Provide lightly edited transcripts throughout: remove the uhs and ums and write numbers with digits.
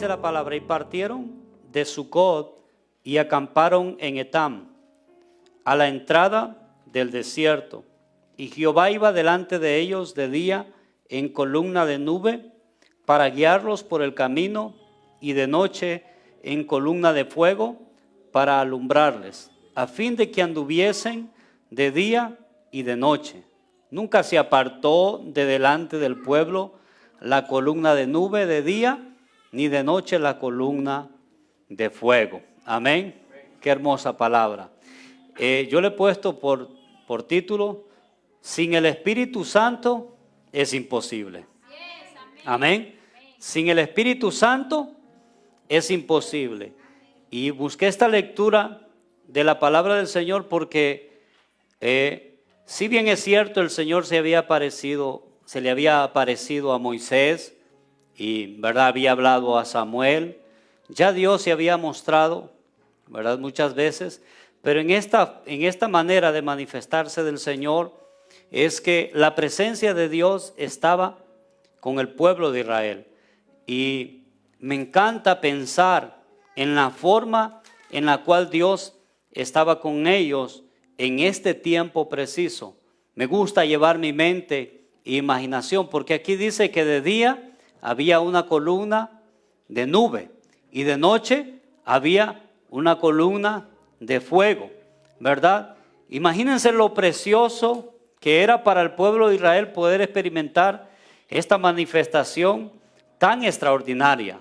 dice la palabra, y partieron de Sucot y acamparon en Etam, a la entrada del desierto. Y Jehová iba delante de ellos de día en columna de nube para guiarlos por el camino, y de noche en columna de fuego para alumbrarles, a fin de que anduviesen de día y de noche. Nunca se apartó de delante del pueblo la columna de nube de día, ni de noche la columna de fuego. Amén. Qué hermosa palabra. Yo le he puesto por título, sin el Espíritu Santo es imposible. Amén. Sin el Espíritu Santo es imposible. Y busqué esta lectura de la palabra del Señor porque si bien es cierto, el Señor se le había aparecido a Moisés y verdad había hablado a Samuel, ya Dios se había mostrado, verdad, muchas veces, pero en esta manera de manifestarse del Señor es que la presencia de Dios estaba con el pueblo de Israel. Y me encanta pensar en la forma en la cual Dios estaba con ellos en este tiempo preciso. Me gusta llevar mi mente e imaginación, porque aquí dice que de día había una columna de nube y de noche había una columna de fuego, ¿verdad? Imagínense lo precioso que era para el pueblo de Israel poder experimentar esta manifestación tan extraordinaria.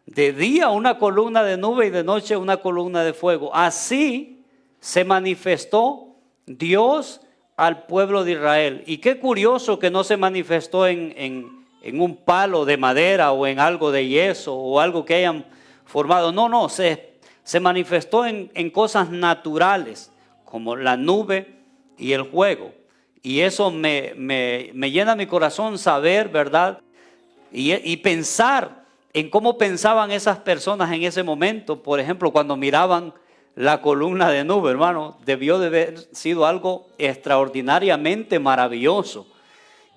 De día una columna de nube y de noche una columna de fuego. Así se manifestó Dios al pueblo de Israel. Y qué curioso que no se manifestó en un palo de madera o en algo de yeso o algo que hayan formado. No, se manifestó en cosas naturales como la nube y el fuego. Y eso me llena mi corazón saber, ¿verdad? Y pensar en cómo pensaban esas personas en ese momento. Por ejemplo, cuando miraban la columna de nube, hermano, debió de haber sido algo extraordinariamente maravilloso.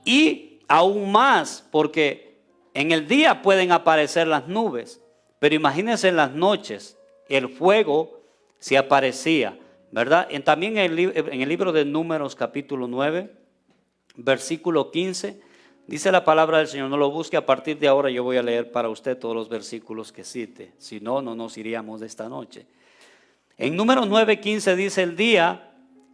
Y aún más, porque en el día pueden aparecer las nubes, pero imagínense en las noches, el fuego se aparecía, ¿verdad? También en el libro de Números capítulo 9, versículo 15, dice la palabra del Señor, no lo busque, a partir de ahora yo voy a leer para usted todos los versículos que cite, si no, no nos iríamos de esta noche. En Números 9:15 dice, el día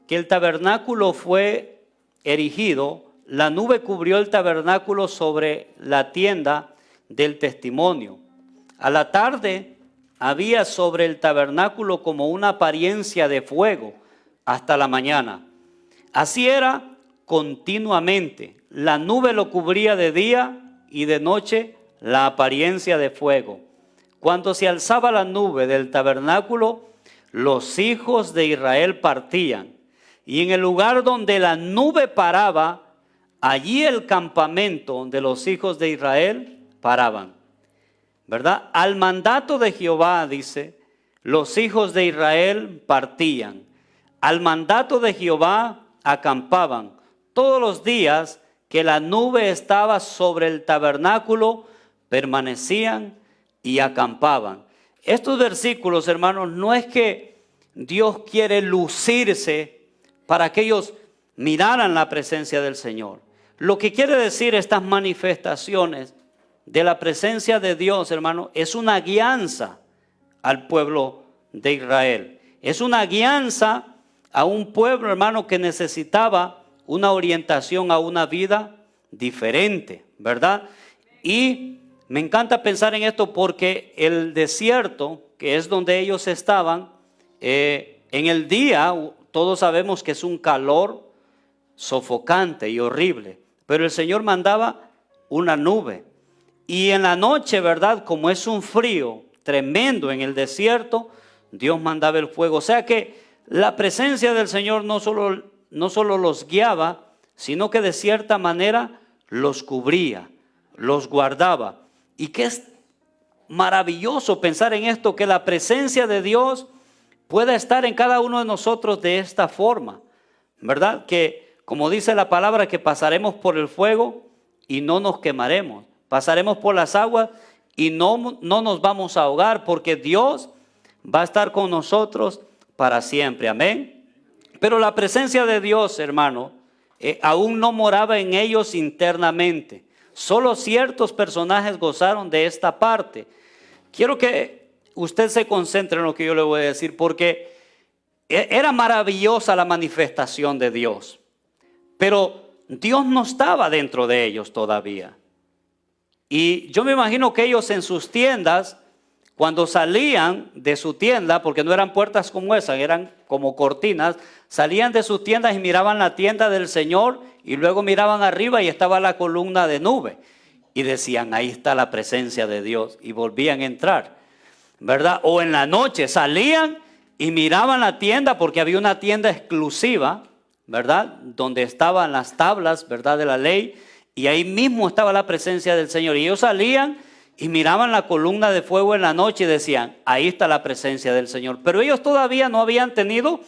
que el tabernáculo fue erigido, la nube cubrió el tabernáculo sobre la tienda del testimonio. A la tarde había sobre el tabernáculo como una apariencia de fuego hasta la mañana. Así era continuamente. La nube lo cubría de día y de noche la apariencia de fuego. Cuando se alzaba la nube del tabernáculo, los hijos de Israel partían. Y en el lugar donde la nube paraba, allí el campamento de los hijos de Israel paraban. ¿Verdad? Al mandato de Jehová, dice, los hijos de Israel partían. Al mandato de Jehová acampaban. Todos los días que la nube estaba sobre el tabernáculo, permanecían y acampaban. Estos versículos, hermanos, no es que Dios quiere lucirse para que ellos miraran la presencia del Señor. Lo que quiere decir estas manifestaciones de la presencia de Dios, hermano, es una guianza al pueblo de Israel. Es una guianza a un pueblo, hermano, que necesitaba una orientación a una vida diferente, ¿verdad? Y me encanta pensar en esto porque el desierto, que es donde ellos estaban, en el día todos sabemos que es un calor sofocante y horrible, pero el Señor mandaba una nube. Y en la noche, ¿verdad? Como es un frío tremendo en el desierto, Dios mandaba el fuego. O sea que la presencia del Señor no solo los guiaba, sino que de cierta manera los cubría, los guardaba. Y que es maravilloso pensar en esto, que la presencia de Dios pueda estar en cada uno de nosotros de esta forma, ¿verdad? Que como dice la palabra, que pasaremos por el fuego y no nos quemaremos. Pasaremos por las aguas y no nos vamos a ahogar, porque Dios va a estar con nosotros para siempre. Amén. Pero la presencia de Dios, hermano, aún no moraba en ellos internamente. Solo ciertos personajes gozaron de esta parte. Quiero que usted se concentre en lo que yo le voy a decir, porque era maravillosa la manifestación de Dios. Pero Dios no estaba dentro de ellos todavía. Y yo me imagino que ellos en sus tiendas, cuando salían de su tienda, porque no eran puertas como esas, eran como cortinas, salían de sus tiendas y miraban la tienda del Señor y luego miraban arriba y estaba la columna de nube. Y decían, ahí está la presencia de Dios, y volvían a entrar, ¿verdad? O en la noche salían y miraban la tienda, porque había una tienda exclusiva, ¿verdad? Donde estaban las tablas, ¿verdad? De la ley, y ahí mismo estaba la presencia del Señor. Y ellos salían y miraban la columna de fuego en la noche y decían, ahí está la presencia del Señor. Pero ellos todavía no habían tenido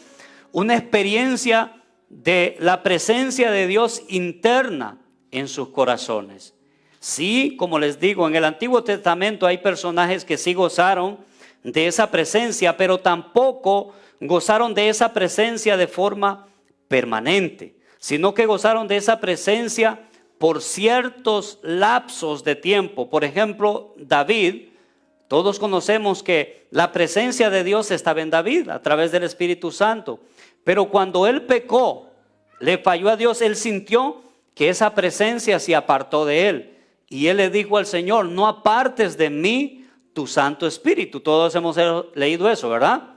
una experiencia de la presencia de Dios interna en sus corazones. Sí, como les digo, en el Antiguo Testamento hay personajes que sí gozaron de esa presencia, pero tampoco gozaron de esa presencia de forma permanente, sino que gozaron de esa presencia por ciertos lapsos de tiempo. Por ejemplo, David, todos conocemos que la presencia de Dios estaba en David a través del Espíritu Santo, pero cuando él pecó, le falló a Dios, él sintió que esa presencia se apartó de él. Y él le dijo al Señor, no apartes de mí tu Santo Espíritu. Todos hemos leído eso, ¿verdad?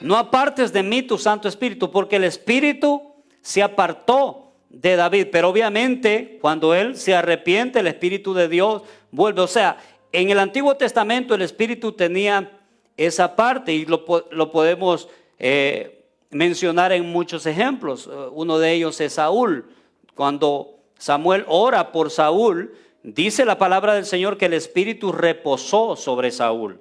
No apartes de mí tu Santo Espíritu, porque el Espíritu se apartó de David. Pero obviamente cuando él se arrepiente, el Espíritu de Dios vuelve. O sea, en el Antiguo Testamento el Espíritu tenía esa parte y lo podemos mencionar en muchos ejemplos. Uno de ellos es Saúl. Cuando Samuel ora por Saúl, dice la palabra del Señor que el Espíritu reposó sobre Saúl.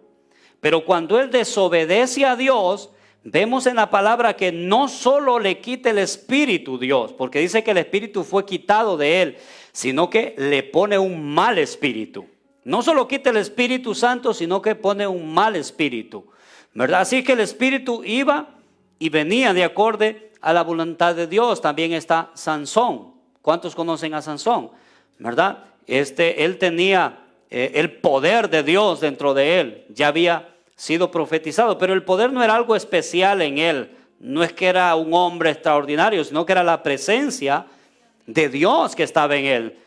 Pero cuando él desobedece a Dios, vemos en la palabra que no solo le quita el Espíritu Dios, porque dice que el Espíritu fue quitado de él, sino que le pone un mal espíritu. No solo quita el Espíritu Santo, sino que pone un mal espíritu, ¿verdad? Así que el Espíritu iba y venía de acorde a la voluntad de Dios. También está Sansón. ¿Cuántos conocen a Sansón? ¿Verdad? Él tenía el poder de Dios dentro de él. Ya había sido profetizado, pero el poder no era algo especial en él. No es que era un hombre extraordinario, sino que era la presencia de Dios que estaba en él.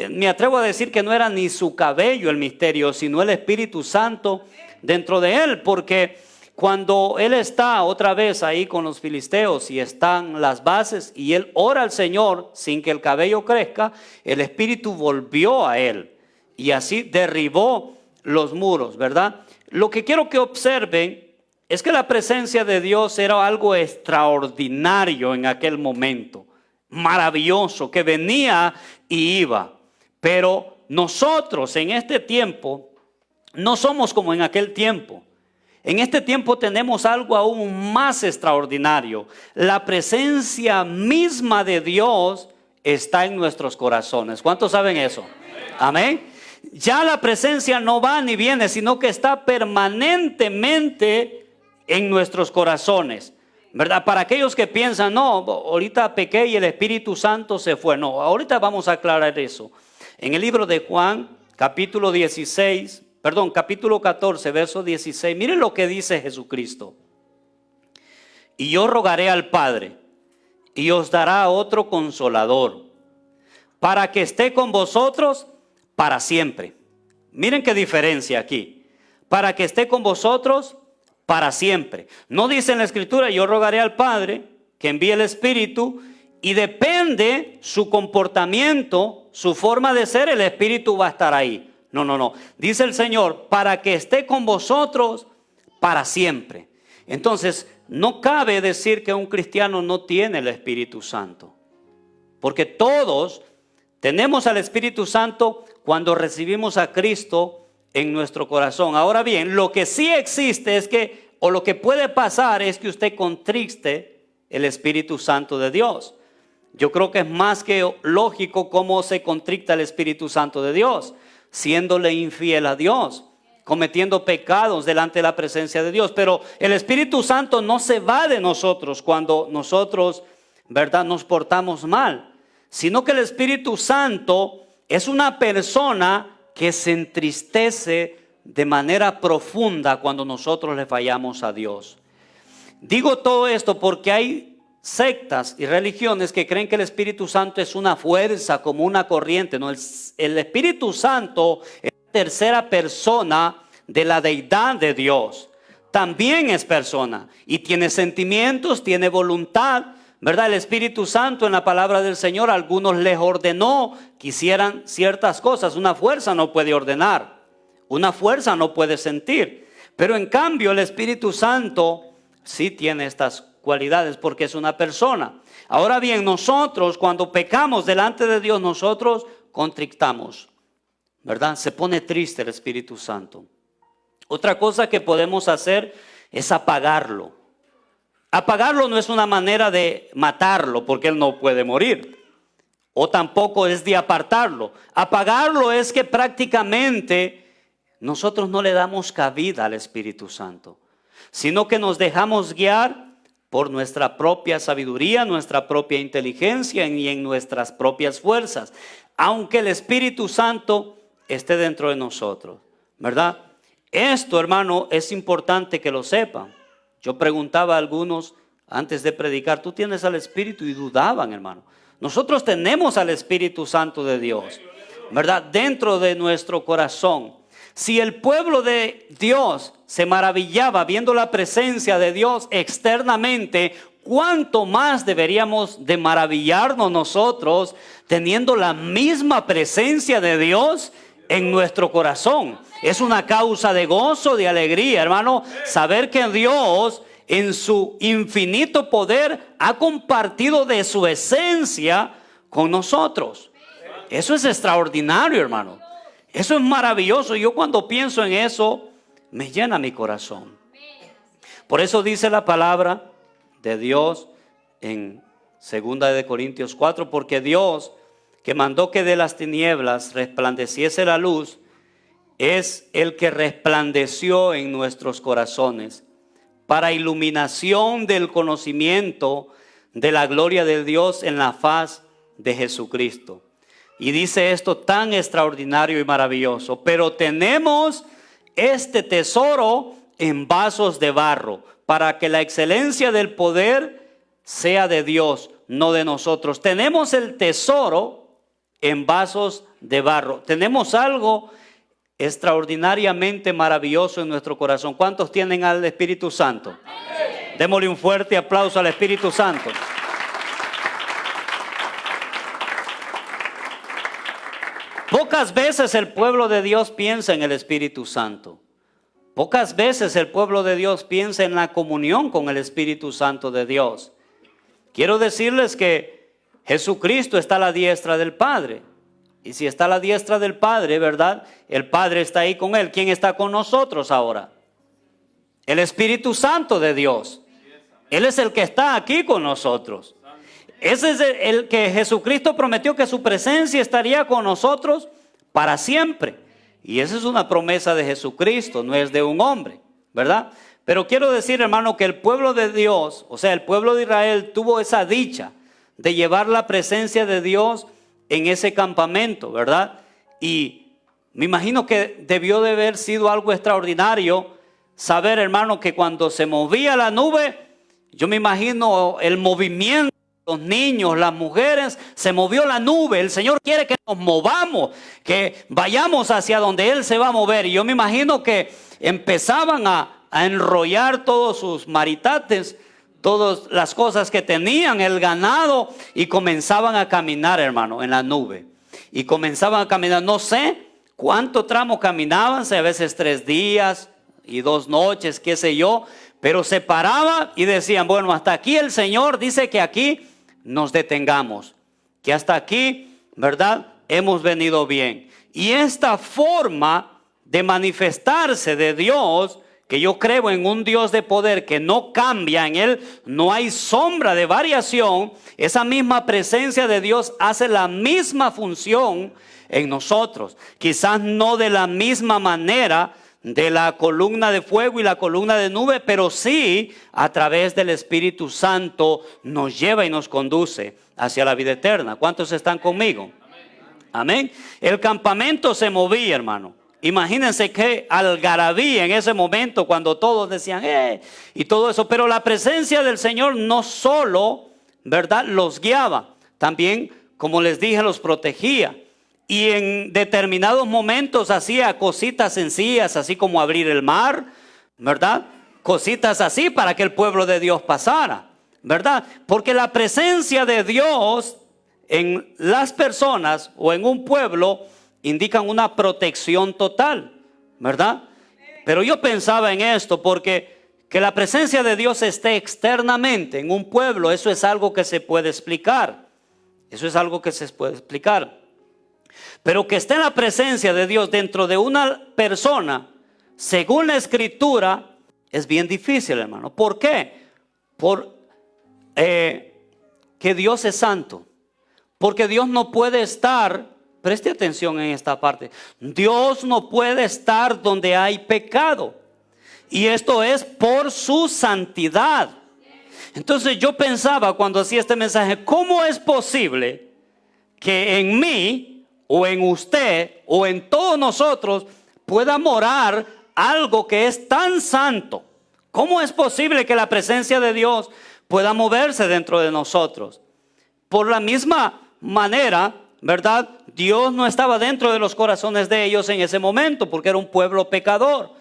Me atrevo a decir que no era ni su cabello el misterio, sino el Espíritu Santo dentro de él, porque cuando él está otra vez ahí con los filisteos y están las bases y él ora al Señor sin que el cabello crezca, el Espíritu volvió a él y así derribó los muros, ¿verdad? Lo que quiero que observen es que la presencia de Dios era algo extraordinario en aquel momento, maravilloso, que venía y iba. Pero nosotros en este tiempo no somos como en aquel tiempo. En este tiempo tenemos algo aún más extraordinario. La presencia misma de Dios está en nuestros corazones. ¿Cuántos saben eso? Amén. Ya la presencia no va ni viene, sino que está permanentemente en nuestros corazones, ¿verdad? Para aquellos que piensan, no, ahorita pequé y el Espíritu Santo se fue. No, ahorita vamos a aclarar eso. En el libro de Juan, capítulo 14, verso 16. Miren lo que dice Jesucristo. Y yo rogaré al Padre, y os dará otro consolador, para que esté con vosotros para siempre. Miren qué diferencia aquí. Para que esté con vosotros para siempre. No dice en la Escritura, yo rogaré al Padre que envíe el Espíritu, y depende su comportamiento, su forma de ser, el Espíritu va a estar ahí. No. Dice el Señor, para que esté con vosotros para siempre. Entonces, no cabe decir que un cristiano no tiene el Espíritu Santo. Porque todos tenemos al Espíritu Santo cuando recibimos a Cristo en nuestro corazón. Ahora bien, lo que sí existe es que, o lo que puede pasar es que usted contriste el Espíritu Santo de Dios. Yo creo que es más que lógico cómo se contricta el Espíritu Santo de Dios, siéndole infiel a Dios. cometiendo pecados delante de la presencia de Dios. Pero el Espíritu Santo no se va de nosotros cuando nosotros, ¿verdad?, nos portamos mal, sino que el Espíritu Santo es una persona que se entristece de manera profunda cuando nosotros le fallamos a Dios. Digo todo esto porque hay sectas y religiones que creen que el Espíritu Santo es una fuerza, como una corriente. No, el Espíritu Santo es la tercera persona de la deidad de Dios. También es persona y tiene sentimientos, tiene voluntad, ¿verdad? El Espíritu Santo, en la palabra del Señor, a algunos les ordenó que hicieran ciertas cosas. Una fuerza no puede ordenar, una fuerza no puede sentir, pero en cambio el Espíritu Santo sí tiene estas cualidades porque es una persona. Ahora bien, nosotros cuando pecamos delante de Dios, nosotros contrictamos, ¿verdad? Se pone triste el Espíritu Santo. Otra cosa que podemos hacer es apagarlo. Apagarlo no es una manera de matarlo porque él no puede morir, o tampoco es de apartarlo. Apagarlo es que prácticamente nosotros no le damos cabida al Espíritu Santo, sino que nos dejamos guiar por nuestra propia sabiduría, nuestra propia inteligencia y en nuestras propias fuerzas, aunque el Espíritu Santo esté dentro de nosotros, ¿verdad? Esto, hermano, es importante que lo sepan. Yo preguntaba a algunos antes de predicar, ¿tú tienes al Espíritu? Y dudaban, hermano. Nosotros tenemos al Espíritu Santo de Dios, ¿verdad? Dentro de nuestro corazón. Si el pueblo de Dios se maravillaba viendo la presencia de Dios externamente, ¿cuánto más deberíamos de maravillarnos nosotros teniendo la misma presencia de Dios en nuestro corazón? Es una causa de gozo, de alegría, hermano, saber que Dios en su infinito poder ha compartido de su esencia con nosotros. Eso es extraordinario, hermano. Eso es maravilloso. Yo cuando pienso en eso, me llena mi corazón. Por eso dice la palabra de Dios en 2 de Corintios 4, porque Dios, que mandó que de las tinieblas resplandeciese la luz, es el que resplandeció en nuestros corazones para iluminación del conocimiento de la gloria de Dios en la faz de Jesucristo. Y dice esto tan extraordinario y maravilloso: pero tenemos este tesoro en vasos de barro, para que la excelencia del poder sea de Dios, no de nosotros. Tenemos el tesoro en vasos de barro. Tenemos algo extraordinariamente maravilloso en nuestro corazón. ¿Cuántos tienen al Espíritu Santo? Démosle un fuerte aplauso al Espíritu Santo. Pocas veces el pueblo de Dios piensa en el Espíritu Santo. Pocas veces el pueblo de Dios piensa en la comunión con el Espíritu Santo de Dios. Quiero decirles que Jesucristo está a la diestra del Padre. Y si está a la diestra del Padre, ¿verdad? El Padre está ahí con Él. ¿Quién está con nosotros ahora? El Espíritu Santo de Dios. Él es el que está aquí con nosotros. Ese es el que Jesucristo prometió, que su presencia estaría con nosotros para siempre. Y esa es una promesa de Jesucristo, no es de un hombre, ¿verdad? Pero quiero decir, hermano, que el pueblo de Dios, o sea, el pueblo de Israel, tuvo esa dicha de llevar la presencia de Dios en ese campamento, ¿verdad? Y me imagino que debió de haber sido algo extraordinario saber, hermano, que cuando se movía la nube, yo me imagino el movimiento, los niños, las mujeres, se movió la nube. El Señor quiere que nos movamos, que vayamos hacia donde Él se va a mover. Y yo me imagino que empezaban a enrollar todos sus maritates, todas las cosas que tenían, el ganado, y comenzaban a caminar, hermano, en la nube. Y comenzaban a caminar, no sé cuánto tramo caminaban, a veces 3 días y 2 noches, qué sé yo, pero se paraba y decían, bueno, hasta aquí el Señor dice que aquí nos detengamos, que hasta aquí, ¿verdad?, hemos venido bien. Y esta forma de manifestarse de Dios, que yo creo en un Dios de poder que no cambia, en Él no hay sombra de variación, esa misma presencia de Dios hace la misma función en nosotros. Quizás no de la misma manera, de la columna de fuego y la columna de nube, pero sí a través del Espíritu Santo nos lleva y nos conduce hacia la vida eterna. ¿Cuántos están conmigo? Amén. El campamento se movía, hermano. Imagínense qué algarabía en ese momento cuando todos decían y todo eso. Pero la presencia del Señor no solo, ¿verdad?, los guiaba, también, como les dije, los protegía. Y en determinados momentos hacía cositas sencillas, así como abrir el mar, ¿verdad? Cositas así para que el pueblo de Dios pasara, ¿verdad? Porque la presencia de Dios en las personas o en un pueblo indican una protección total, ¿verdad? Pero yo pensaba en esto porque que la presencia de Dios esté externamente en un pueblo, eso es algo que se puede explicar. Eso es algo que se puede explicar. Pero que esté la presencia de Dios dentro de una persona, según la Escritura, es bien difícil, hermano. ¿Por qué? Que Dios es santo. Porque Dios no puede estar, preste atención en esta parte, Dios no puede estar donde hay pecado. Y esto es por su santidad. Entonces yo pensaba cuando hacía este mensaje, ¿cómo es posible que en mí o en usted o en todos nosotros pueda morar algo que es tan santo? ¿Cómo es posible que la presencia de Dios pueda moverse dentro de nosotros? Por la misma manera, ¿verdad? Dios no estaba dentro de los corazones de ellos en ese momento porque era un pueblo pecador,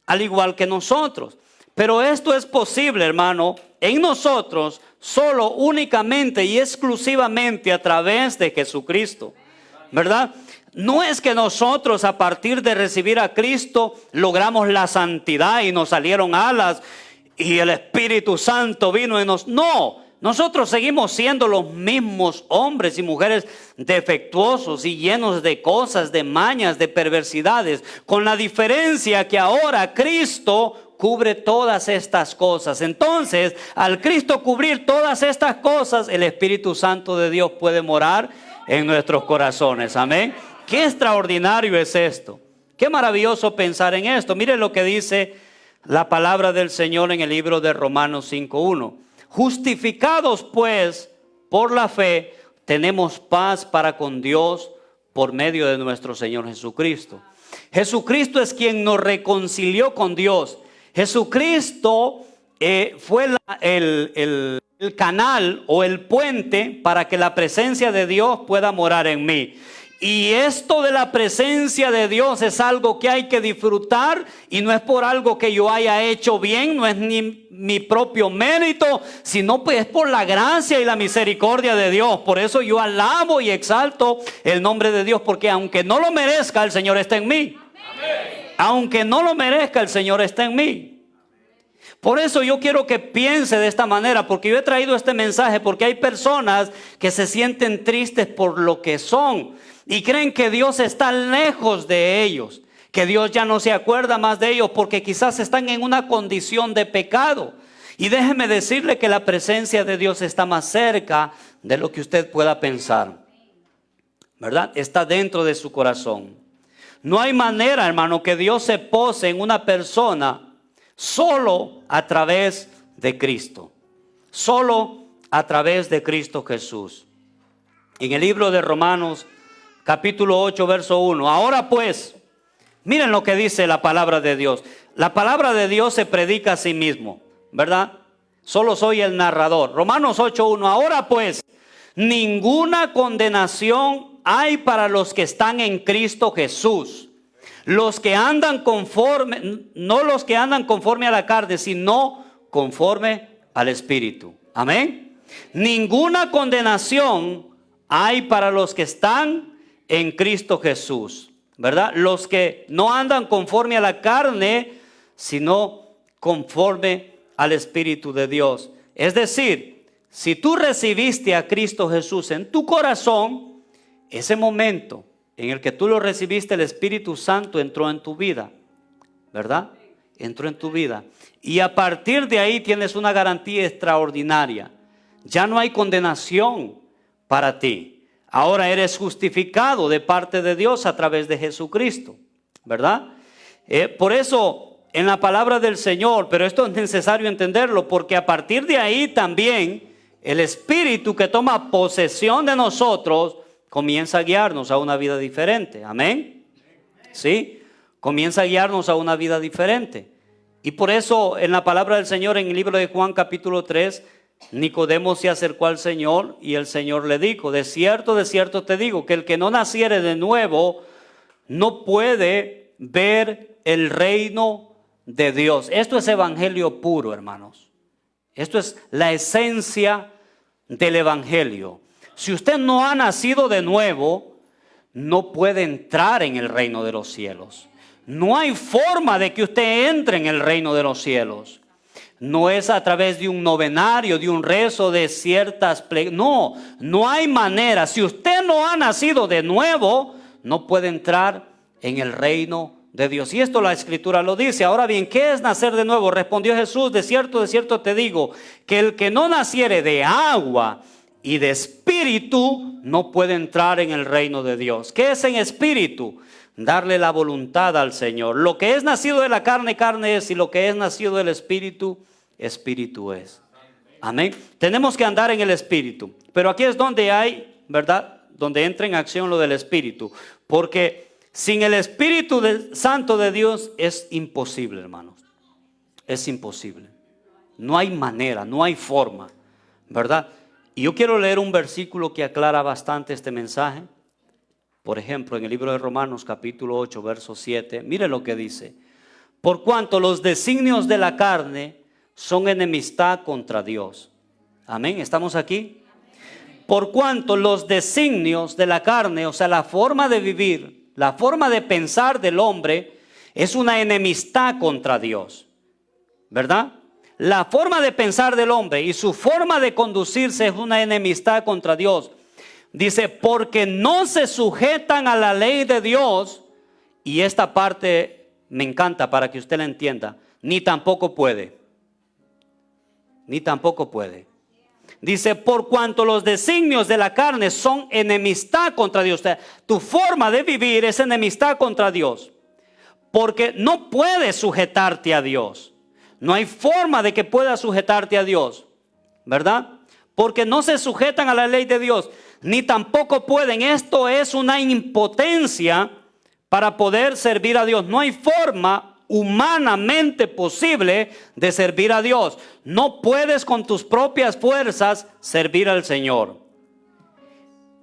al igual que nosotros. Pero esto es posible, hermano, en nosotros solo, únicamente y exclusivamente a través de Jesucristo, ¿verdad? No es que nosotros a partir de recibir a Cristo logramos la santidad y nos salieron alas y el Espíritu Santo vino y nos... No, nosotros seguimos siendo los mismos hombres y mujeres defectuosos y llenos de cosas, de mañas, de perversidades, con la diferencia que ahora Cristo cubre todas estas cosas. Entonces, al Cristo cubrir todas estas cosas, el Espíritu Santo de Dios puede morar en nuestros corazones. Amén. Qué extraordinario es esto. Qué maravilloso pensar en esto. Miren lo que dice la palabra del Señor en el libro de Romanos 5:1. Justificados pues por la fe, tenemos paz para con Dios por medio de nuestro Señor Jesucristo. Jesucristo es quien nos reconcilió con Dios. Jesucristo fue el canal o el puente para que la presencia de Dios pueda morar en mí. Y esto de la presencia de Dios es algo que hay que disfrutar y no es por algo que yo haya hecho bien, no es ni mi propio mérito, sino pues es por la gracia y la misericordia de Dios. Por eso yo alabo y exalto el nombre de Dios, porque aunque no lo merezca, el Señor está en mí. Amén. Aunque no lo merezca, el Señor está en mí. Por eso yo quiero que piense de esta manera, porque yo he traído este mensaje porque hay personas que se sienten tristes por lo que son y creen que Dios está lejos de ellos, que Dios ya no se acuerda más de ellos porque quizás están en una condición de pecado. Y déjeme decirle que la presencia de Dios está más cerca de lo que usted pueda pensar, ¿verdad? Está dentro de su corazón. No hay manera, hermano, que Dios se pose en una persona solo a través de Cristo. Solo a través de Cristo Jesús. En el libro de Romanos, capítulo 8, verso 1. Ahora pues, miren lo que dice la palabra de Dios. La palabra de Dios se predica a sí mismo, ¿verdad? Solo soy el narrador. Romanos 8, 1. Ahora pues, ninguna condenación hay para los que están en Cristo Jesús. Los que andan conforme, no los que andan conforme a la carne, sino conforme al Espíritu. Amén. Ninguna condenación hay para los que están en Cristo Jesús, ¿verdad? Los que no andan conforme a la carne, sino conforme al Espíritu de Dios. Es decir, si tú recibiste a Cristo Jesús en tu corazón, ese momento en el que tú lo recibiste, el Espíritu Santo entró en tu vida, ¿verdad? Entró en tu vida. Y a partir de ahí tienes una garantía extraordinaria. Ya no hay condenación para ti. Ahora eres justificado de parte de Dios a través de Jesucristo, ¿verdad? Por eso en la palabra del Señor, pero esto es necesario entenderlo, porque a partir de ahí también el Espíritu que toma posesión de nosotros comienza a guiarnos a una vida diferente. Amén. ¿Sí? Comienza a guiarnos a una vida diferente. Y por eso en la palabra del Señor, en el libro de Juan capítulo 3, Nicodemo se acercó al Señor y el Señor le dijo: de cierto te digo, que el que no naciere de nuevo no puede ver el reino de Dios. Esto es evangelio puro, hermanos. Esto es la esencia del evangelio. Si usted no ha nacido de nuevo, no puede entrar en el reino de los cielos. No hay forma de que usted entre en el reino de los cielos. No es a través de un novenario, de un rezo, de ciertas no hay manera. Si usted no ha nacido de nuevo, no puede entrar en el reino de Dios. Y esto la Escritura lo dice. Ahora bien, ¿qué es nacer de nuevo? Respondió Jesús: de cierto te digo, que el que no naciere de agua y de espíritu no puede entrar en el reino de Dios. ¿Qué es en espíritu? Darle la voluntad al Señor. Lo que es nacido de la carne, carne es, y lo que es nacido del espíritu, espíritu es. Amén. Tenemos que andar en el espíritu. Pero aquí es donde hay, ¿verdad?, donde entra en acción lo del espíritu. Porque sin el Espíritu Santo de Dios es imposible, hermanos. Es imposible. No hay manera, no hay forma, ¿verdad? Y yo quiero leer un versículo que aclara bastante este mensaje. Por ejemplo, en el libro de Romanos capítulo 8, verso 7. Mire lo que dice: por cuanto los designios de la carne son enemistad contra Dios. Amén, ¿estamos aquí? Por cuanto los designios de la carne, o sea, la forma de vivir, la forma de pensar del hombre, es una enemistad contra Dios, ¿verdad? La forma de pensar del hombre y su forma de conducirse es una enemistad contra Dios. Dice: porque no se sujetan a la ley de Dios. Y esta parte me encanta para que usted la entienda. Ni tampoco puede. Ni tampoco puede. Dice: por cuanto los designios de la carne son enemistad contra Dios. O sea, tu forma de vivir es enemistad contra Dios. Porque no puedes sujetarte a Dios. No hay forma de que puedas sujetarte a Dios, ¿verdad? Porque no se sujetan a la ley de Dios, ni tampoco pueden. Esto es una impotencia para poder servir a Dios. No hay forma humanamente posible de servir a Dios. No puedes con tus propias fuerzas servir al Señor.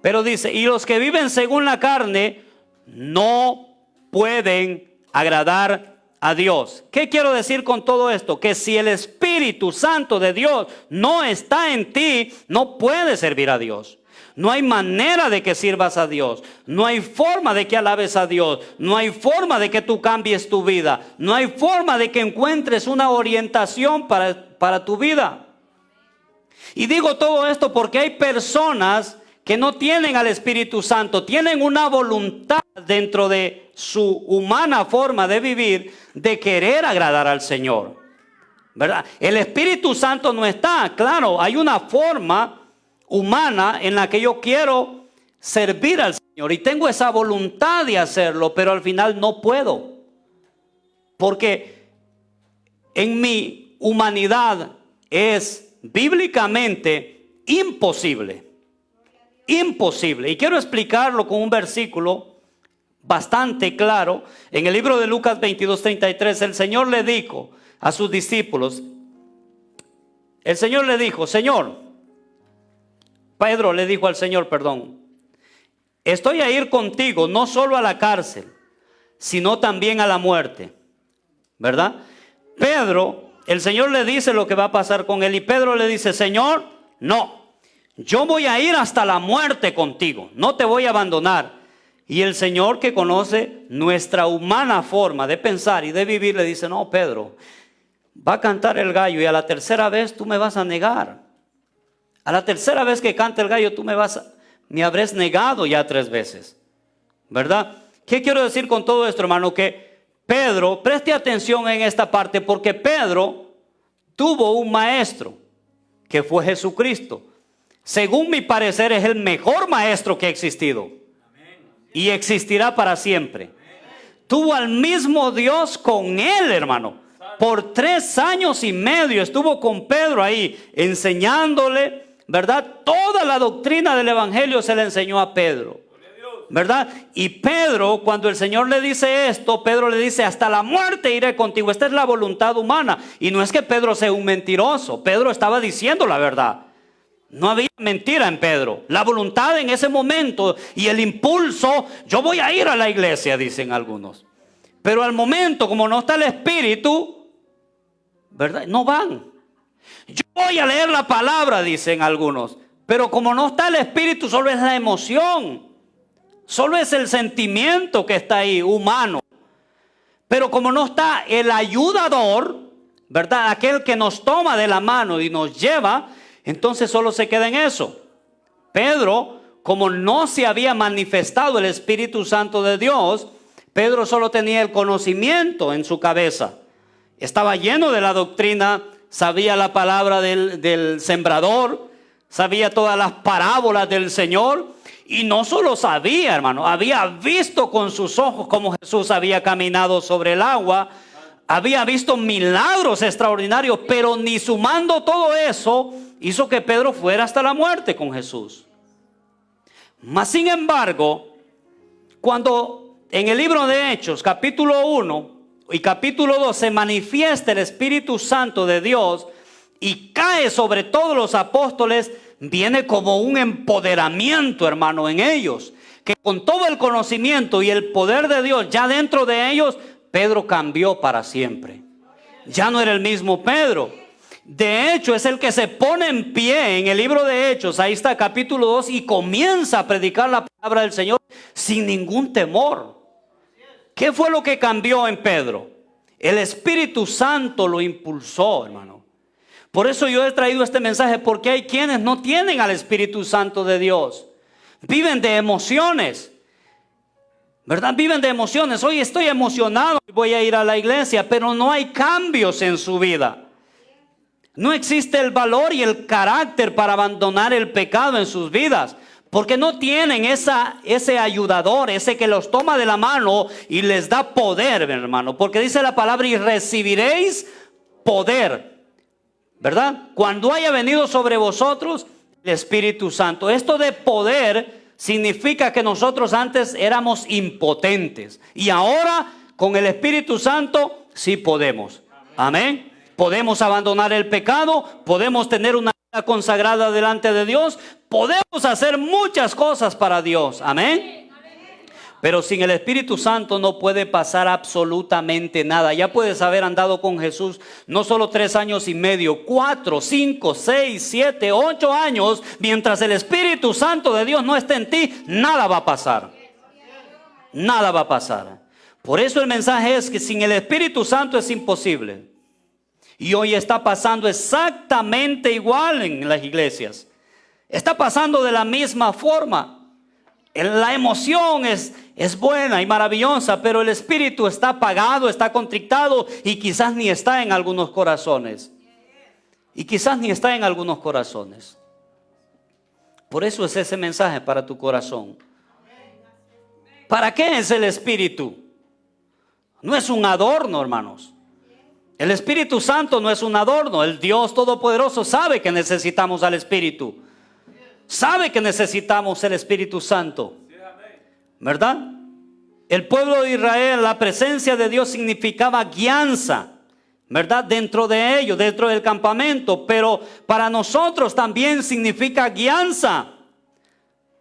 Pero dice: y los que viven según la carne no pueden agradar a Dios. ¿Qué quiero decir con todo esto? Que si el Espíritu Santo de Dios no está en ti, no puedes servir a Dios. No hay manera de que sirvas a Dios. No hay forma de que alabes a Dios. No hay forma de que tú cambies tu vida. No hay forma de que encuentres una orientación para tu vida. Y digo todo esto porque hay personas que no tienen al Espíritu Santo. Tienen una voluntad dentro de su humana forma de vivir de querer agradar al Señor, ¿verdad? El Espíritu Santo no está. Claro, hay una forma humana en la que yo quiero servir al Señor y tengo esa voluntad de hacerlo, pero al final no puedo, porque en mi humanidad es bíblicamente imposible. Imposible. Y quiero explicarlo con un versículo bastante claro. En el libro de Lucas 22:33, el Señor le dijo a sus discípulos, el Señor le dijo, Pedro le dijo al Señor, estoy a ir contigo no solo a la cárcel, sino también a la muerte, ¿verdad? Pedro, el Señor le dice lo que va a pasar con él, y Pedro le dice: Señor, no, yo voy a ir hasta la muerte contigo, no te voy a abandonar. Y el Señor, que conoce nuestra humana forma de pensar y de vivir, le dice: no, Pedro, va a cantar el gallo y a la tercera vez tú me vas a negar. A la tercera vez que cante el gallo tú me habrás negado ya 3 veces, ¿verdad? ¿Qué quiero decir con todo esto, hermano? Que Pedro, preste atención en esta parte, porque Pedro tuvo un maestro que fue Jesucristo. Según mi parecer es el mejor maestro que ha existido y existirá para siempre. tuvo al mismo Dios con él, hermano. Por 3 años y medio estuvo con Pedro ahí, enseñándole, ¿verdad? Toda la doctrina del evangelio se le enseñó a Pedro, ¿verdad? Y Pedro, cuando el Señor le dice esto, Pedro le dice: hasta la muerte iré contigo. Esta es la voluntad humana. Y no es que Pedro sea un mentiroso. Pedro estaba diciendo la verdad. No había mentira en Pedro. La voluntad en ese momento y el impulso: yo voy a ir a la iglesia, dicen algunos. Pero al momento, como no está el Espíritu, ¿verdad? No van. Yo voy a leer la palabra, dicen algunos. Pero como no está el Espíritu, solo es la emoción. Solo es el sentimiento que está ahí, humano. Pero como no está el ayudador, ¿verdad? Aquel que nos toma de la mano y nos lleva, entonces solo se queda en eso. Pedro, como no se había manifestado el Espíritu Santo de Dios, Pedro solo tenía el conocimiento en su cabeza. Estaba lleno de la doctrina, sabía la palabra del sembrador, sabía todas las parábolas del Señor. Y no solo sabía, hermano, había visto con sus ojos cómo Jesús había caminado sobre el agua. Había visto milagros extraordinarios, pero ni sumando todo eso hizo que Pedro fuera hasta la muerte con Jesús. Mas sin embargo, cuando en el libro de Hechos, capítulo 1 y capítulo 2, se manifiesta el Espíritu Santo de Dios y cae sobre todos los apóstoles, viene como un empoderamiento, hermano, en ellos. Que con todo el conocimiento y el poder de Dios ya dentro de ellos, Pedro cambió para siempre. Ya no era el mismo Pedro. De hecho, es el que se pone en pie en el libro de Hechos. Ahí está, capítulo 2, y comienza a predicar la palabra del Señor sin ningún temor. ¿Qué fue lo que cambió en Pedro? El Espíritu Santo lo impulsó, hermano. Por eso yo he traído este mensaje, porque hay quienes no tienen al Espíritu Santo de Dios. Viven de emociones, ¿verdad? Viven de emociones. Hoy estoy emocionado, voy a ir a la iglesia, pero no hay cambios en su vida. No existe el valor y el carácter para abandonar el pecado en sus vidas, porque no tienen ese ayudador, ese que los toma de la mano y les da poder, mi hermano. Porque dice la palabra: y recibiréis poder, ¿verdad? Cuando haya venido sobre vosotros el Espíritu Santo. Esto de poder significa que nosotros antes éramos impotentes y ahora con el Espíritu Santo sí podemos. Amén. Podemos abandonar el pecado, podemos tener una vida consagrada delante de Dios, podemos hacer muchas cosas para Dios. Amén. Pero sin el Espíritu Santo no puede pasar absolutamente nada. Ya puedes haber andado con Jesús no solo 3 años y medio, 4, 5, 6, 7, 8 años. Mientras el Espíritu Santo de Dios no esté en ti, nada va a pasar. Nada va a pasar. Por eso el mensaje es que sin el Espíritu Santo es imposible. Y hoy está pasando exactamente igual en las iglesias. Está pasando de la misma forma. La emoción es buena y maravillosa, pero el espíritu está apagado, está contrictado y quizás ni está en algunos corazones. Y quizás ni está en algunos corazones. Por eso es ese mensaje para tu corazón. ¿Para qué es el espíritu? No es un adorno, hermanos. El Espíritu Santo no es un adorno. El Dios Todopoderoso sabe que necesitamos al Espíritu. Sabe que necesitamos el Espíritu Santo, ¿verdad? El pueblo de Israel, la presencia de Dios significaba guianza, ¿verdad? Dentro de ellos, dentro del campamento. Pero para nosotros también significa guianza,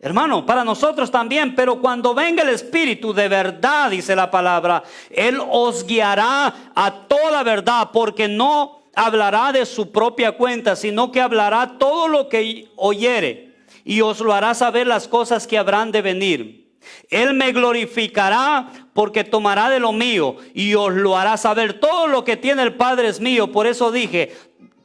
hermano, para nosotros también. Pero cuando venga el Espíritu de verdad, dice la palabra, Él os guiará a toda verdad, porque no hablará de su propia cuenta, sino que hablará todo lo que oyere, y os lo hará saber las cosas que habrán de venir. Él me glorificará, porque tomará de lo mío y os lo hará saber. Todo lo que tiene el Padre es mío. Por eso dije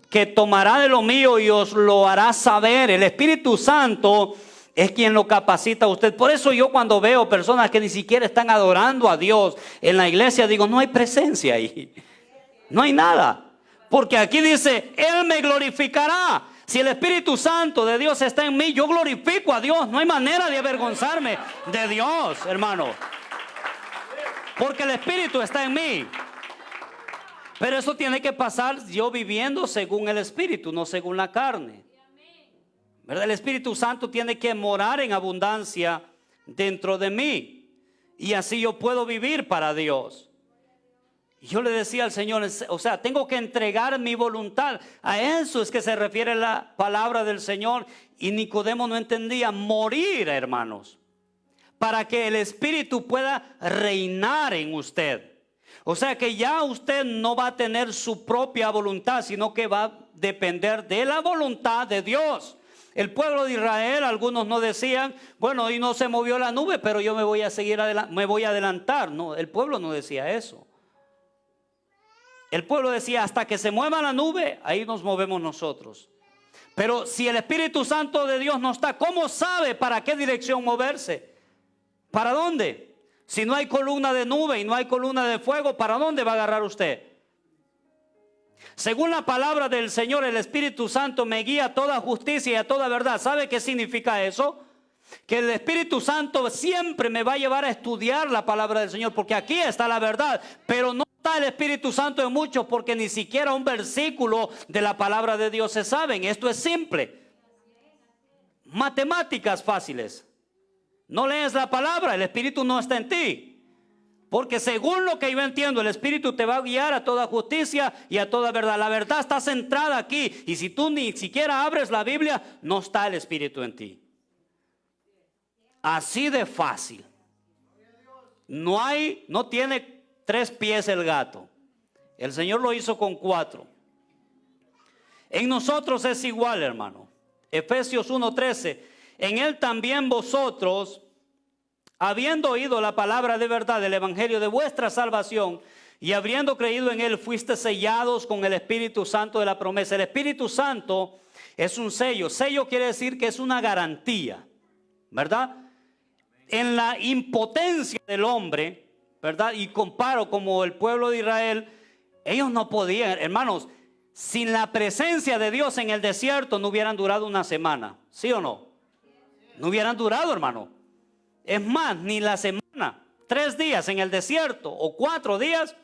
que tomará de lo mío y os lo hará saber. El Espíritu Santo es quien lo capacita a usted. Por eso yo, cuando veo personas que ni siquiera están adorando a Dios en la iglesia, digo: no hay presencia ahí, no hay nada. Porque aquí dice: Él me glorificará. Si el Espíritu Santo de Dios está en mí, yo glorifico a Dios. No hay manera de avergonzarme de Dios, hermano. porque el Espíritu está en mí. Pero eso tiene que pasar yo viviendo según el Espíritu, no según la carne. ¿Verdad? El Espíritu Santo tiene que morar en abundancia dentro de mí. Y así yo puedo vivir para Dios. Yo le decía al Señor, o sea, tengo que entregar mi voluntad. A eso es que se refiere la palabra del Señor. Y Nicodemo no entendía: morir, hermanos, para que el Espíritu pueda reinar en usted. O sea que ya usted no va a tener su propia voluntad, sino que va a depender de la voluntad de Dios. El pueblo de Israel, algunos no decían: bueno, y no se movió la nube, pero yo me voy a seguir me voy a adelantar. No, el pueblo no decía eso. El pueblo decía: hasta que se mueva la nube, ahí nos movemos nosotros. Pero si el Espíritu Santo de Dios no está, ¿cómo sabe para qué dirección moverse? ¿Para dónde? Si no hay columna de nube y no hay columna de fuego, ¿para dónde va a agarrar usted? Según la palabra del Señor, el Espíritu Santo me guía a toda justicia y a toda verdad. ¿Sabe qué significa eso? Que el Espíritu Santo siempre me va a llevar a estudiar la palabra del Señor, porque aquí está la verdad. Pero no está el Espíritu Santo en muchos, porque ni siquiera un versículo de la palabra de Dios se saben. Esto es simple. Matemáticas fáciles. No lees la palabra, el Espíritu no está en ti. Porque según lo que yo entiendo, el Espíritu te va a guiar a toda justicia y a toda verdad. La verdad está centrada aquí. Y si tú ni siquiera abres la Biblia, no está el Espíritu en ti. Así de fácil. No tiene 3 pies el gato. El Señor lo hizo con 4. En nosotros es igual, hermano. Efesios 1:13. En Él también vosotros, habiendo oído la palabra de verdad del evangelio de vuestra salvación, y habiendo creído en Él, fuiste sellados con el Espíritu Santo de la promesa. El Espíritu Santo es un sello. Sello quiere decir que es una garantía, ¿verdad? En la impotencia del hombre, ¿verdad? Y comparo como el pueblo de Israel, ellos no podían, hermanos, sin la presencia de Dios en el desierto no hubieran durado una semana, ¿sí o no? No hubieran durado, hermano. Es más, ni la semana, 3 días en el desierto o 4 días,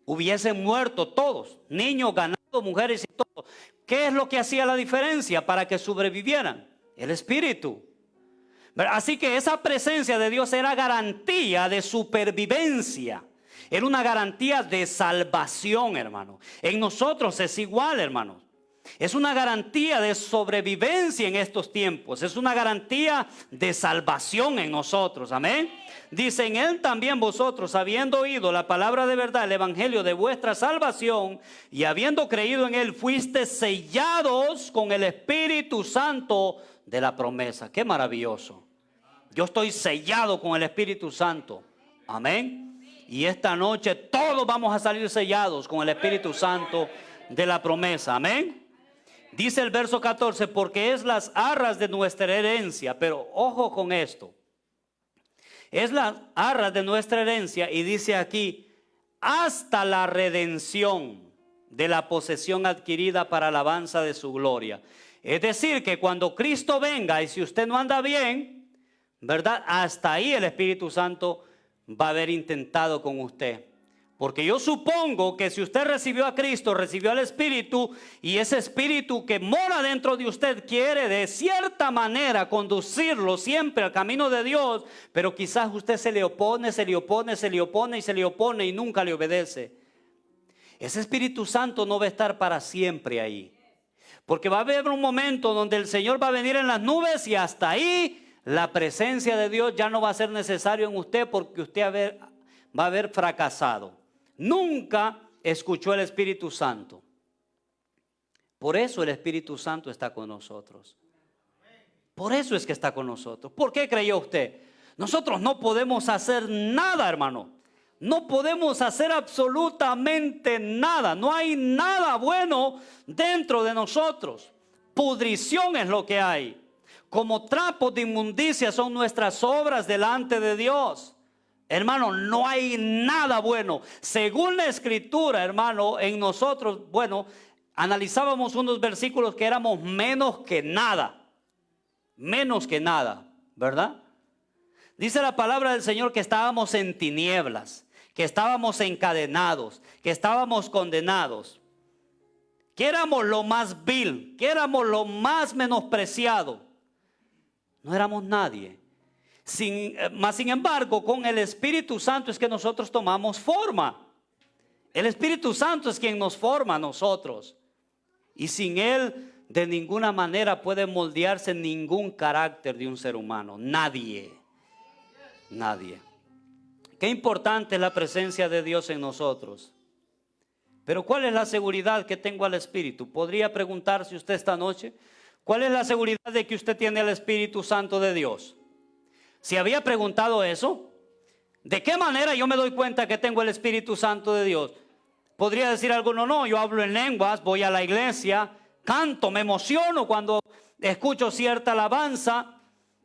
hubiesen muerto todos, niños, ganado, mujeres y todo. ¿Qué es lo que hacía la diferencia para que sobrevivieran? El Espíritu. Así que esa presencia de Dios era garantía de supervivencia. Era una garantía de salvación, hermano. En nosotros es igual, hermanos. Es una garantía de sobrevivencia en estos tiempos. Es una garantía de salvación en nosotros. Amén. Dice: en Él también vosotros, habiendo oído la palabra de verdad, el evangelio de vuestra salvación, y habiendo creído en Él, fuiste sellados con el Espíritu Santo de la promesa. Qué maravilloso. Yo estoy sellado con el Espíritu Santo. Amén. Y esta noche todos vamos a salir sellados con el Espíritu Santo de la promesa. Amén. Dice el verso 14: porque es las arras de nuestra herencia. Pero ojo con esto. Es las arras de nuestra herencia. Y dice aquí: hasta la redención de la posesión adquirida para alabanza de su gloria. Es decir, que cuando Cristo venga, y si usted no anda bien, ¿verdad? Hasta ahí el Espíritu Santo va a haber intentado con usted. Porque yo supongo que si usted recibió a Cristo, recibió al Espíritu, y ese Espíritu que mora dentro de usted quiere de cierta manera conducirlo siempre al camino de Dios, pero quizás usted se le opone y nunca le obedece. Ese Espíritu Santo no va a estar para siempre ahí. Porque va a haber un momento donde el Señor va a venir en las nubes y hasta ahí la presencia de Dios ya no va a ser necesario en usted, porque usted va a haber fracasado. Nunca escuchó el Espíritu Santo. Por eso el Espíritu Santo está con nosotros. Por eso es que está con nosotros. ¿Por qué creyó usted? Nosotros no podemos hacer nada, hermano. No podemos hacer absolutamente nada. No hay nada bueno dentro de nosotros. Pudrición es lo que hay. Como trapos de inmundicia son nuestras obras delante de Dios. Hermano, no hay nada bueno. Según la Escritura, hermano, en nosotros, bueno, analizábamos unos versículos que éramos menos que nada. Menos que nada, ¿verdad? Dice la palabra del Señor que estábamos en tinieblas, que estábamos encadenados, que estábamos condenados, que éramos lo más vil, que éramos lo más menospreciado. No éramos nadie. Sin embargo, con el Espíritu Santo es que nosotros tomamos forma. El Espíritu Santo es quien nos forma a nosotros. Y sin Él, de ninguna manera puede moldearse ningún carácter de un ser humano. Nadie. Nadie. Qué importante es la presencia de Dios en nosotros. Pero ¿cuál es la seguridad que tengo al Espíritu? Podría preguntarse usted esta noche, ¿cuál es la seguridad de que usted tiene el Espíritu Santo de Dios? Si había preguntado eso, ¿de qué manera yo me doy cuenta que tengo el Espíritu Santo de Dios? Podría decir alguno, no, yo hablo en lenguas, voy a la iglesia, canto, me emociono cuando escucho cierta alabanza.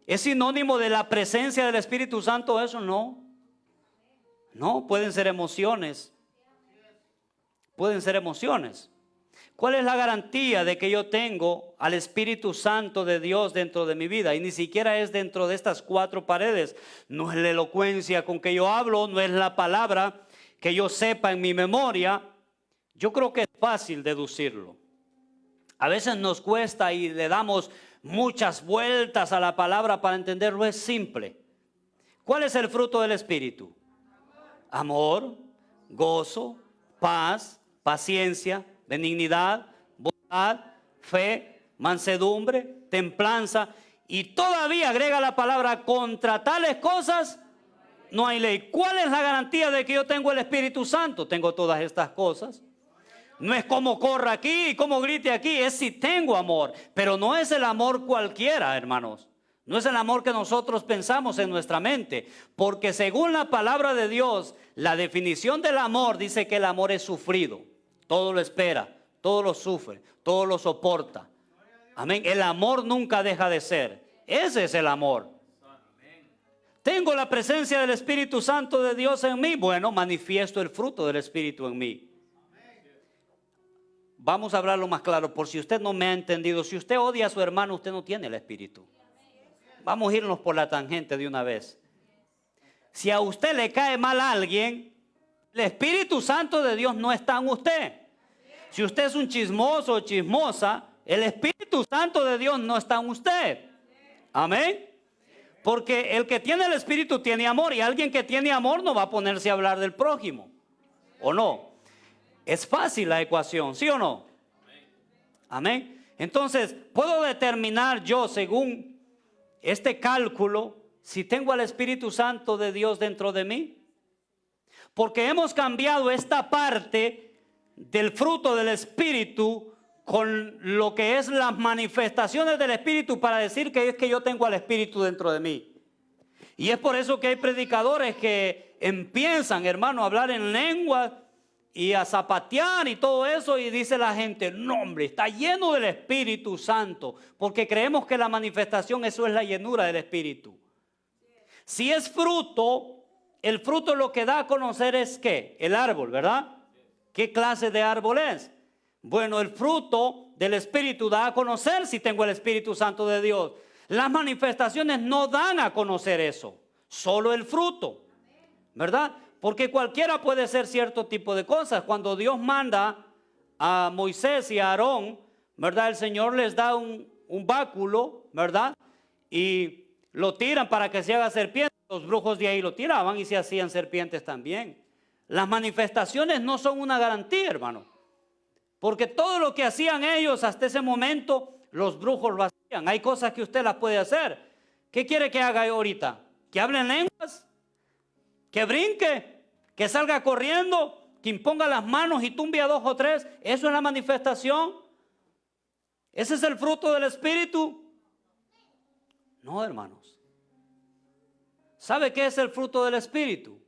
¿Es sinónimo de la presencia del Espíritu Santo eso? No. No, pueden ser emociones. Pueden ser emociones. ¿Cuál es la garantía de que yo tengo al Espíritu Santo de Dios dentro de mi vida? Y ni siquiera es dentro de estas cuatro paredes. No es la elocuencia con que yo hablo, no es la palabra que yo sepa en mi memoria. Yo creo que es fácil deducirlo. A veces nos cuesta y le damos muchas vueltas a la palabra para entenderlo. Es simple. ¿Cuál es el fruto del Espíritu? Amor, gozo, paz, paciencia, benignidad, bondad, fe, mansedumbre, templanza. Y todavía agrega la palabra: contra tales cosas no hay ley. ¿Cuál es la garantía de que yo tengo el Espíritu Santo? Tengo todas estas cosas. No es como corra aquí y como grite aquí, es si tengo amor. Pero no es el amor cualquiera, hermanos. No es el amor que nosotros pensamos en nuestra mente. Porque según la palabra de Dios, la definición del amor dice que el amor es sufrido. Todo lo espera, todo lo sufre, todo lo soporta. Amén. El amor nunca deja de ser. Ese es el amor. ¿Tengo la presencia del Espíritu Santo de Dios en mí? Bueno, manifiesto el fruto del Espíritu en mí. Vamos a hablarlo más claro, por si usted no me ha entendido. Si usted odia a su hermano, usted no tiene el Espíritu. Vamos a irnos por la tangente de una vez. Si a usted le cae mal a alguien, el Espíritu Santo de Dios no está en usted. Si usted es un chismoso o chismosa, el Espíritu Santo de Dios no está en usted. Amén. Porque el que tiene el Espíritu tiene amor, y alguien que tiene amor no va a ponerse a hablar del prójimo. ¿O no? Es fácil la ecuación, ¿sí o no? Amén. Entonces, puedo determinar yo, según este cálculo, si tengo al Espíritu Santo de Dios dentro de mí. Porque hemos cambiado esta parte del fruto del Espíritu con lo que es las manifestaciones del Espíritu para decir que es que yo tengo al Espíritu dentro de mí. Y es por eso que hay predicadores que empiezan, hermano, a hablar en lengua y a zapatear y todo eso, y dice la gente: no, hombre, está lleno del Espíritu Santo, porque creemos que la manifestación, eso es la llenura del Espíritu. Si es fruto, el fruto lo que da a conocer es ¿qué? El árbol, ¿verdad? ¿Qué clase de árbol es? Bueno, el fruto del Espíritu da a conocer si tengo el Espíritu Santo de Dios. Las manifestaciones no dan a conocer eso, solo el fruto, ¿verdad? Porque cualquiera puede hacer cierto tipo de cosas. Cuando Dios manda a Moisés y a Aarón, ¿verdad? El Señor les da un báculo, ¿verdad? Y lo tiran para que se haga serpiente. Los brujos de ahí lo tiraban y se hacían serpientes también. Las manifestaciones no son una garantía, hermano. Porque todo lo que hacían ellos hasta ese momento, los brujos lo hacían. Hay cosas que usted las puede hacer. ¿Qué quiere que haga yo ahorita? ¿Que hable en lenguas? ¿Que brinque? ¿Que salga corriendo? ¿Que imponga las manos y tumbe a 2 o 3? ¿Eso es la manifestación? ¿Ese es el fruto del Espíritu? No, hermanos. ¿Sabe qué es el fruto del Espíritu?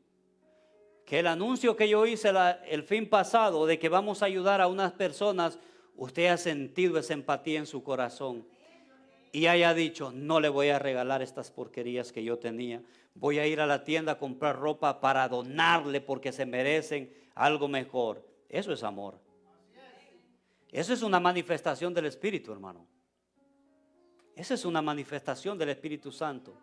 Que el anuncio que yo hice el fin pasado de que vamos a ayudar a unas personas, usted ha sentido esa empatía en su corazón y haya dicho: no le voy a regalar estas porquerías que yo tenía, voy a ir a la tienda a comprar ropa para donarle porque se merecen algo mejor. Eso es amor. Eso es una manifestación del Espíritu, hermano. Esa es una manifestación del Espíritu Santo.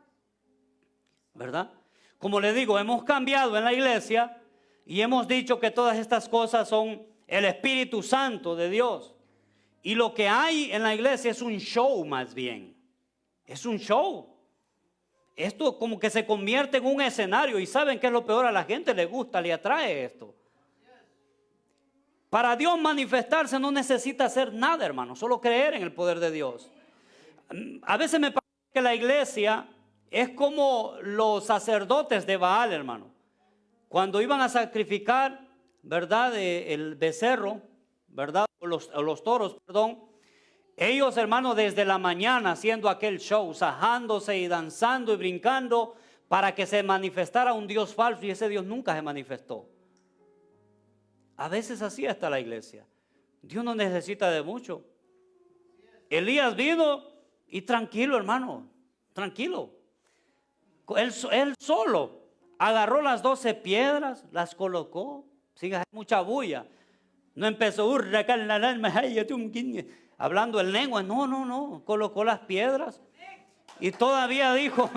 ¿verdad? Como le digo, hemos cambiado en la iglesia y hemos dicho que todas estas cosas son el Espíritu Santo de Dios. Y lo que hay en la iglesia es un show más bien. Es un show. Esto como que se convierte en un escenario. ¿Y saben qué es lo peor? A la gente le gusta, le atrae esto. Para Dios manifestarse no necesita hacer nada, hermano. Solo creer en el poder de Dios. A veces me parece que la iglesia es como los sacerdotes de Baal, hermano. Cuando iban a sacrificar, ¿verdad? El becerro, ¿verdad? O los toros, perdón. Ellos, hermano, desde la mañana haciendo aquel show, sajándose y danzando y brincando para que se manifestara un Dios falso, y ese Dios nunca se manifestó. A veces así está la iglesia. Dios no necesita de mucho. Elías vino y tranquilo, hermano, tranquilo. Él solo agarró las 12 piedras, las colocó, sin hacer mucha bulla. No empezó hablando en lengua, no, colocó las piedras y todavía dijo,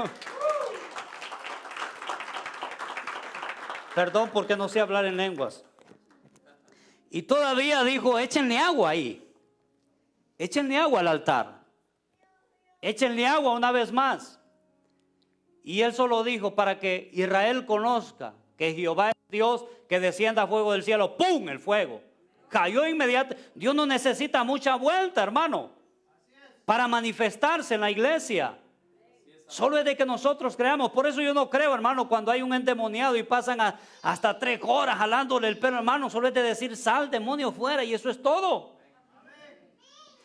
perdón porque no sé hablar en lenguas, y todavía dijo, échenle agua ahí, échenle agua al altar, échenle agua una vez más. Y él solo dijo para que Israel conozca que Jehová es Dios, que descienda fuego del cielo, ¡pum!, el fuego. Cayó inmediato. Dios no necesita mucha vuelta, hermano, para manifestarse en la iglesia. Solo es de que nosotros creamos. Por eso yo no creo, hermano, cuando hay un endemoniado y pasan hasta 3 horas jalándole el pelo, hermano. Solo es de decir, sal, demonio, fuera, y eso es todo.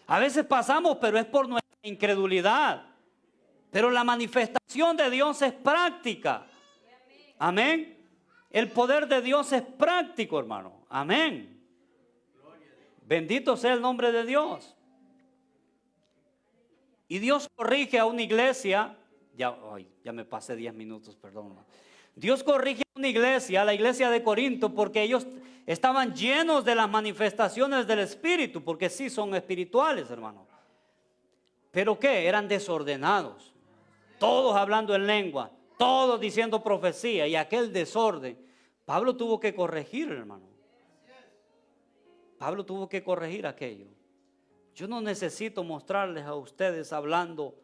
A veces pasamos, pero es por nuestra incredulidad. Pero la manifestación de Dios es práctica. Amén. El poder de Dios es práctico, hermano. Amén. Bendito sea el nombre de Dios. Y Dios corrige a una iglesia. Ya me pasé 10 minutos, perdón. Dios corrige a una iglesia, a la iglesia de Corinto, porque ellos estaban llenos de las manifestaciones del Espíritu, porque sí son espirituales, hermano. ¿Pero qué? Eran desordenados. Todos hablando en lengua, todos diciendo profecía, y aquel desorden. Pablo tuvo que corregir, hermano. Pablo tuvo que corregir aquello. Yo no necesito mostrarles a ustedes hablando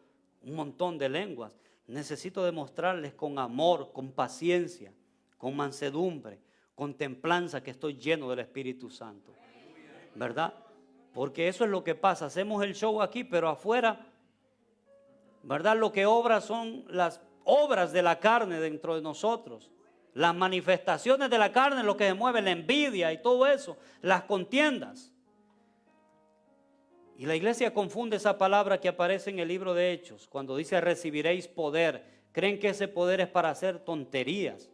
un montón de lenguas. Necesito demostrarles con amor, con paciencia, con mansedumbre, con templanza que estoy lleno del Espíritu Santo. ¿Verdad? Porque eso es lo que pasa. Hacemos el show aquí, pero afuera, ¿verdad? Lo que obra son las obras de la carne dentro de nosotros. Las manifestaciones de la carne, lo que se mueve, la envidia y todo eso, las contiendas. Y la iglesia confunde esa palabra que aparece en el libro de Hechos, cuando dice recibiréis poder. Creen que ese poder es para hacer tonterías.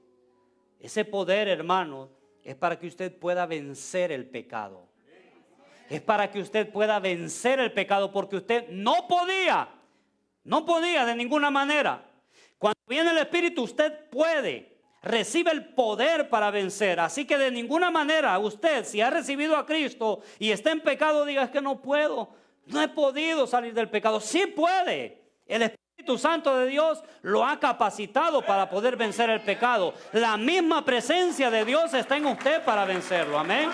Ese poder, hermano, es para que usted pueda vencer el pecado. Es para que usted pueda vencer el pecado, porque usted no podía de ninguna manera. Cuando viene el Espíritu, usted puede. Recibe el poder para vencer. Así que de ninguna manera usted, si ha recibido a Cristo y está en pecado, diga, es que no puedo, no he podido salir del pecado. Sí puede. El Espíritu Santo de Dios lo ha capacitado para poder vencer el pecado. La misma presencia de Dios está en usted para vencerlo. Amén.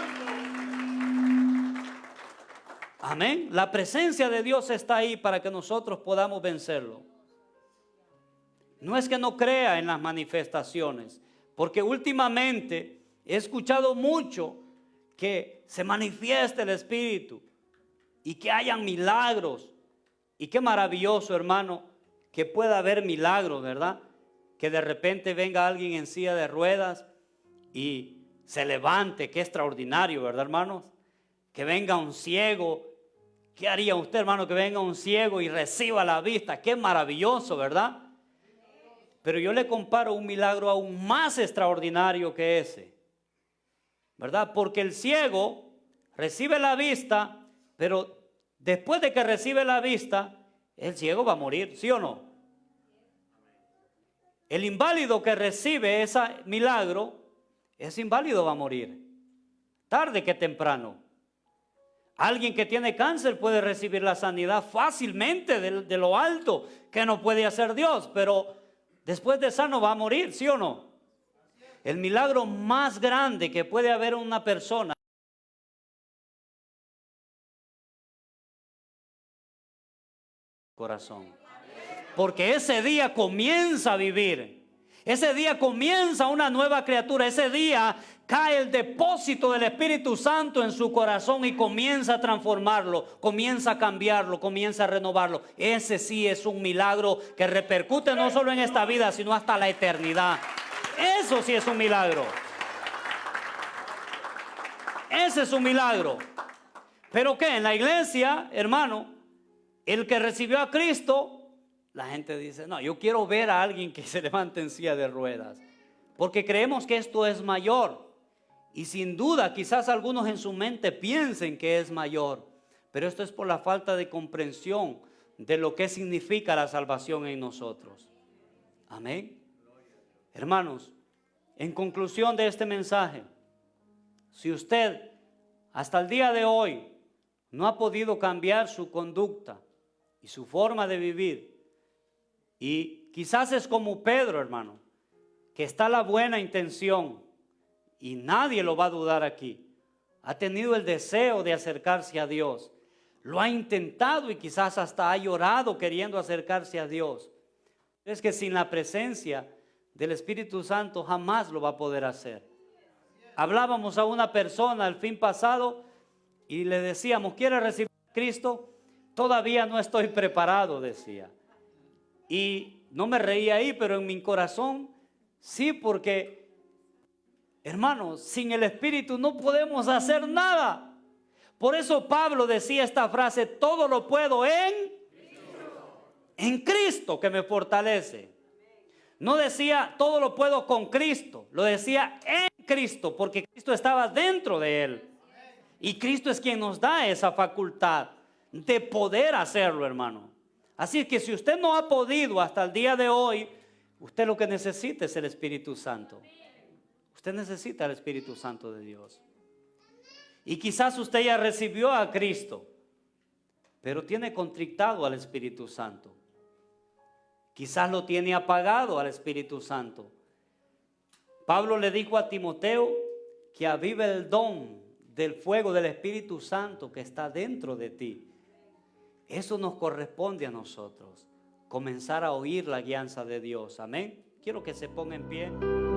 Amén. La presencia de Dios está ahí para que nosotros podamos vencerlo. No es que no crea en las manifestaciones, porque últimamente he escuchado mucho que se manifieste el Espíritu y que hayan milagros. Y qué maravilloso, hermano, que pueda haber milagros, ¿verdad? Que de repente venga alguien en silla de ruedas y se levante, qué extraordinario, ¿verdad, hermanos? Que venga un ciego. ¿Qué haría usted, hermano, que venga un ciego y reciba la vista? Qué maravilloso, ¿verdad? Pero yo le comparo un milagro aún más extraordinario que ese, ¿verdad? Porque el ciego recibe la vista, pero después de que recibe la vista, el ciego va a morir, ¿sí o no? El inválido que recibe ese milagro, ese inválido va a morir, tarde que temprano. Alguien que tiene cáncer puede recibir la sanidad fácilmente de lo alto, que no puede hacer Dios, pero Después de sano va a morir, ¿sí o no? El milagro más grande que puede haber en una persona, corazón. Porque ese día comienza a vivir. Ese día comienza una nueva criatura. Ese día cae el depósito del Espíritu Santo en su corazón y comienza a transformarlo, comienza a cambiarlo, comienza a renovarlo. Ese sí es un milagro que repercute no solo en esta vida, sino hasta la eternidad. Eso sí es un milagro. Ese es un milagro. ¿Pero qué? En la iglesia, hermano, el que recibió a Cristo, la gente dice, no, yo quiero ver a alguien que se levante en silla de ruedas. Porque creemos que esto es mayor. Y sin duda, quizás algunos en su mente piensen que es mayor. Pero esto es por la falta de comprensión de lo que significa la salvación en nosotros. Amén. Hermanos, en conclusión de este mensaje, si usted hasta el día de hoy no ha podido cambiar su conducta y su forma de vivir, y quizás es como Pedro, hermano, que está la buena intención y nadie lo va a dudar aquí. Ha tenido el deseo de acercarse a Dios. Lo ha intentado y quizás hasta ha llorado queriendo acercarse a Dios. Es que sin la presencia del Espíritu Santo jamás lo va a poder hacer. Hablábamos a una persona el fin pasado y le decíamos, ¿quiere recibir a Cristo? Todavía no estoy preparado, decía. Y no me reía ahí, pero en mi corazón sí, porque, hermanos, sin el Espíritu no podemos hacer nada. Por eso Pablo decía esta frase, todo lo puedo en Cristo que me fortalece. No decía, todo lo puedo con Cristo, lo decía en Cristo, porque Cristo estaba dentro de él. Y Cristo es quien nos da esa facultad de poder hacerlo, hermano. Así que si usted no ha podido hasta el día de hoy, usted lo que necesita es el Espíritu Santo. Usted necesita el Espíritu Santo de Dios. Y quizás usted ya recibió a Cristo, pero tiene contrictado al Espíritu Santo. Quizás lo tiene apagado al Espíritu Santo. Pablo le dijo a Timoteo que avive el don del fuego del Espíritu Santo que está dentro de ti. Eso nos corresponde a nosotros, comenzar a oír la guianza de Dios. Amén. Quiero que se ponga en pie.